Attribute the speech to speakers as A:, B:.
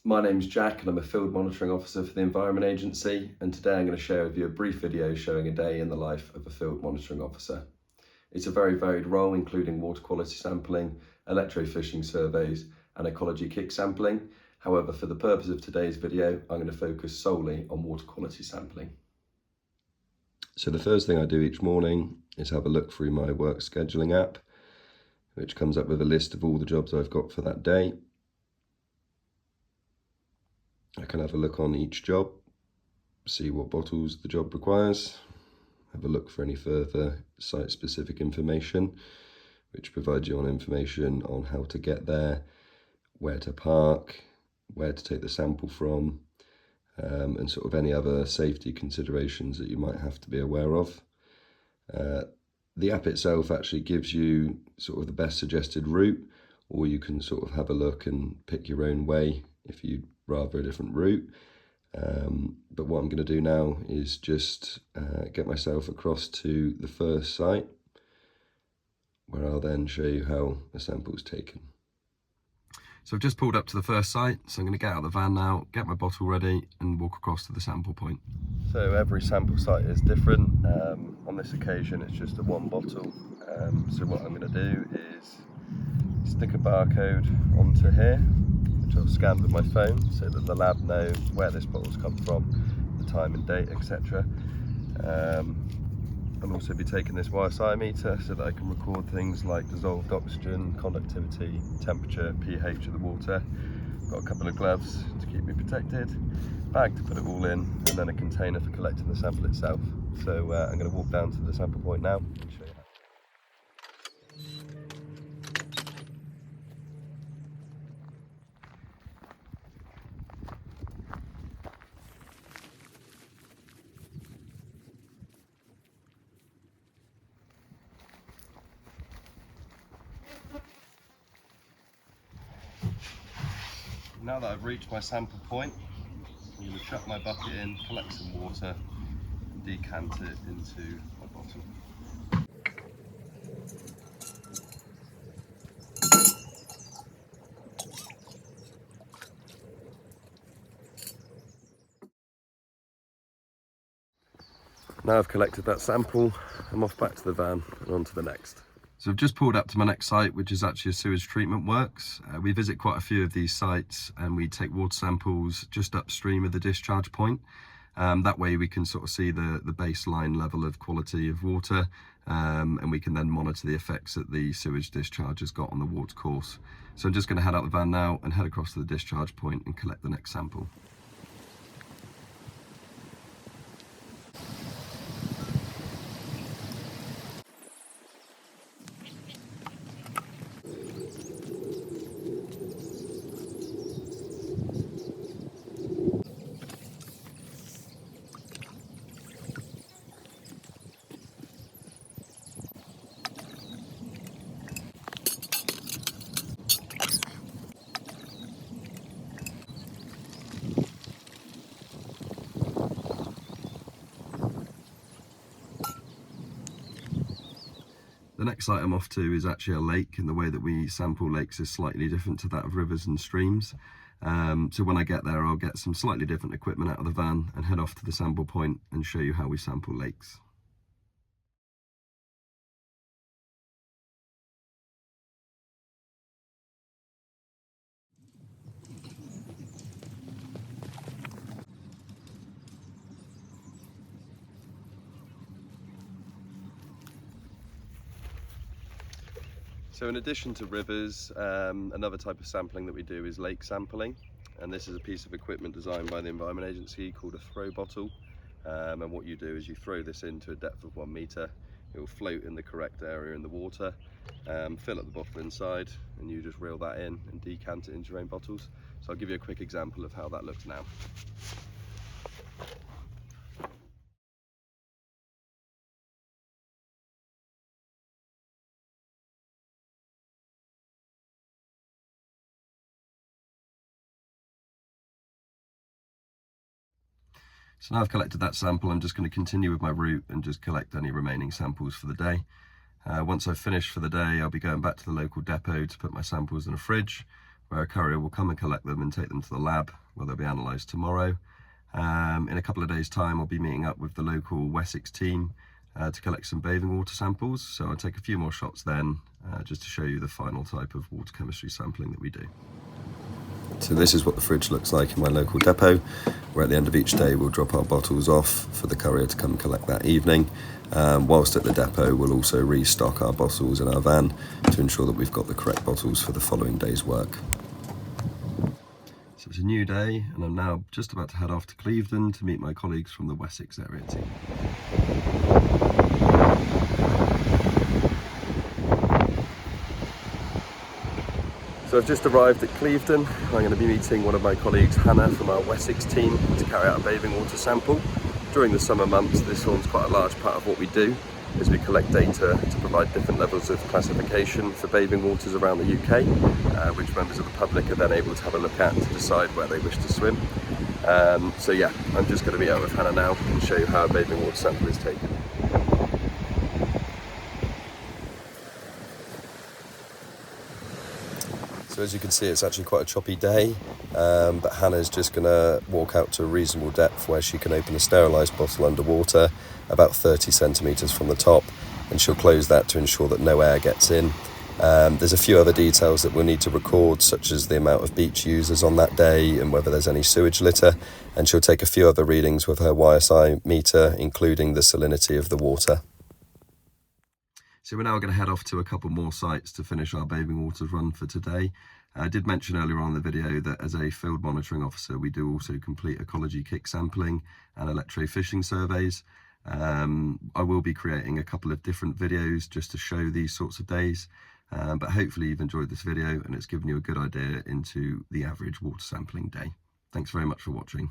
A: My name's Jack and I'm a Field Monitoring Officer for the Environment Agency, and today I'm going to share with you a brief video showing a day in the life of a Field Monitoring Officer. It's a very varied role, including water quality sampling, electrofishing surveys and ecology kick sampling. However, for the purpose of today's video, I'm going to focus solely on water quality sampling. So the first thing I do each morning is have a look through my work scheduling app, which comes up with a list of all the jobs I've got for that day. I can have a look on each job, see what bottles the job requires, have a look for any further site-specific information, which provides you on information on how to get there, where to park, where to take the sample from, and sort of any other safety considerations that you might have to be aware of. The app itself actually gives you sort of the best suggested route, or you can sort of have a look and pick your own way if you'd rather a different route. But what I'm going to do now is just get myself across to the first site, where I'll then show you how a sample is taken. So I've just pulled up to the first site, so I'm going to get out of the van now, get my bottle ready and walk across to the sample point. So every sample site is different. On this occasion it's just a one bottle. So what I'm going to do is stick a barcode onto here, which I'll scan with my phone so that the lab know where this bottle's come from, the time and date, etc. I'll also be taking this YSI meter so that I can record things like dissolved oxygen, conductivity, temperature, pH of the water. Got a couple of gloves to keep me protected, bag to put it all in, and then a container for collecting the sample itself. So I'm going to walk down to the sample point now and show you how. Now that I've reached my sample point, I'm going to chuck my bucket in, collect some water, and decant it into my bottle. Now I've collected that sample, I'm off back to the van and on to the next. So I've just pulled up to my next site, which is actually a sewage treatment works. We visit quite a few of these sites and we take water samples just upstream of the discharge point. That way we can sort of see the baseline level of quality of water, and we can then monitor the effects that the sewage discharge has got on the water course. So I'm just going to head out the van now and head across to the discharge point and collect the next sample. The next site I'm off to is actually a lake, and the way that we sample lakes is slightly different to that of rivers and streams. So when I get there, I'll get some slightly different equipment out of the van and head off to the sample point and show you how we sample lakes. So in addition to rivers, another type of sampling that we do is lake sampling, and this is a piece of equipment designed by the Environment Agency called a throw bottle. And what you do is you throw this into a depth of 1 metre, it will float in the correct area in the water, fill up the bottle inside, and you just reel that in and decant it into your own bottles. So I'll give you a quick example of how that looks now. So now I've collected that sample, I'm just going to continue with my route and just collect any remaining samples for the day. Once I've finished for the day, I'll be going back to the local depot to put my samples in a fridge, where a courier will come and collect them and take them to the lab, where they'll be analysed tomorrow. In a couple of days' time, I'll be meeting up with the local Wessex team to collect some bathing water samples. So I'll take a few more shots then, just to show you the final type of water chemistry sampling that we do. So this is what the fridge looks like in my local depot, where at the end of each day we'll drop our bottles off for the courier to come and collect that evening. Whilst at the depot, we'll also restock our bottles in our van to ensure that we've got the correct bottles for the following day's work. So it's a new day, and I'm now just about to head off to Clevedon to meet my colleagues from the Wessex area team. So I've just arrived at Clevedon. I'm going to be meeting one of my colleagues, Hannah, from our Wessex team to carry out a bathing water sample. During the summer months, this forms quite a large part of what we do, as we collect data to provide different levels of classification for bathing waters around the UK, which members of the public are then able to have a look at to decide where they wish to swim. So yeah, I'm just going to meet up with Hannah now and show you how a bathing water sample is taken. So as you can see, it's actually quite a choppy day, but Hannah's just going to walk out to a reasonable depth where she can open a sterilised bottle underwater, about 30 centimetres from the top, and she'll close that to ensure that no air gets in. There's a few other details that we'll need to record, such as the amount of beach users on that day and whether there's any sewage litter, and she'll take a few other readings with her YSI meter, including the salinity of the water. So we're now going to head off to a couple more sites to finish our bathing waters run for today. I did mention earlier on in the video that as a field monitoring officer, we do also complete ecology kick sampling and electrofishing surveys. I will be creating a couple of different videos just to show these sorts of days, but hopefully you've enjoyed this video and it's given you a good idea into the average water sampling day. Thanks very much for watching.